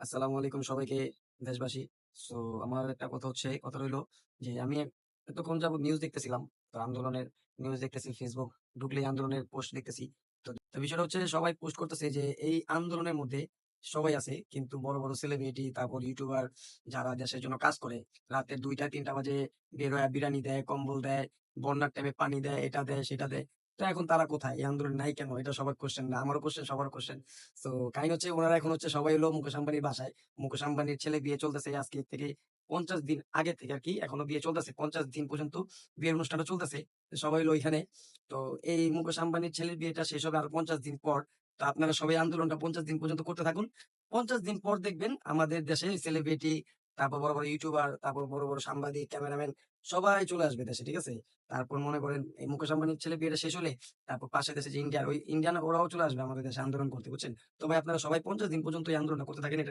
আসসালামু আলাইকুম সবাইকে দেশবাসী। সো আমার একটা কথা রইলো যে আমি এতক্ষণ যাবৎ নিউজ দেখতেছিলাম। তো আন্দোলনের নিউজ দেখতেছি, ফেসবুক ঢুকলেই আন্দোলনের পোস্ট দেখতেছি। তো বিষয়টা হচ্ছে সবাই পোস্ট করতেছে যে এই আন্দোলনের মধ্যে সবাই আছে, কিন্তু বড়, বড় সেলিব্রিটি, তারপর ইউটিউবার যারা দেশের জন্য কাজ করে, রাতের ২টা-৩টা বাজে বের হইয়া বিরানি দেয়, কম্বল দেয়, বন্যার টাইমে পানি দেয়, এটা দেয়, সেটা দেয়। তো এখন তারা কোথায়? এই আন্দোলনে নাই কেন? এটা সবার কোয়েশ্চেন, না আমারও কোয়েশ্চেন, সবার কোয়েশ্চেন। সো কাহিনী হচ্ছে উনারা এখন সবাই মুকেশ আম্বানির বাসায়। মুকেশ আম্বানির ছেলে বিয়ে চলতেছে আজকে থেকে ৫০ দিন আগে থেকে আরকি। এখনো বিয়ে চলতেছে। ৫০ দিন পর্যন্ত বিয়ের অনুষ্ঠানটা চলতেছে। তো সবাই হলো ঐখানে। তো এই মুকেশ আম্বানির ছেলের বিয়েটা শেষ হবে আরো ৫০ দিন পর। তো আপনারা সবাই আন্দোলনটা ৫০ দিন পর্যন্ত করতে থাকুন। ৫০ দিন পর দেখবেন আমাদের দেশে সেলিব্রিটি, তারপর বড়, বড় ইউটিউবার, তারপর বড়, বড় সাংবাদিক, ক্যামেরাম্যান সবাই চলে আসবে দেশে। ঠিক আছে? তারপর মনে করেন এই মুকেশ আম্বানির ছেলের বিয়েটা শেষ হলে তারপর পাশের দেশে যে ইন্ডিয়ার, ওই ইন্ডিয়ান ওরাও চলে আসবে আমাদের দেশে আন্দোলন করতে, বুঝছেন? তো ভাই আপনারা সবাই ৫০ দিন পর্যন্ত এই আন্দোলনটা করতে থাকেন। এটা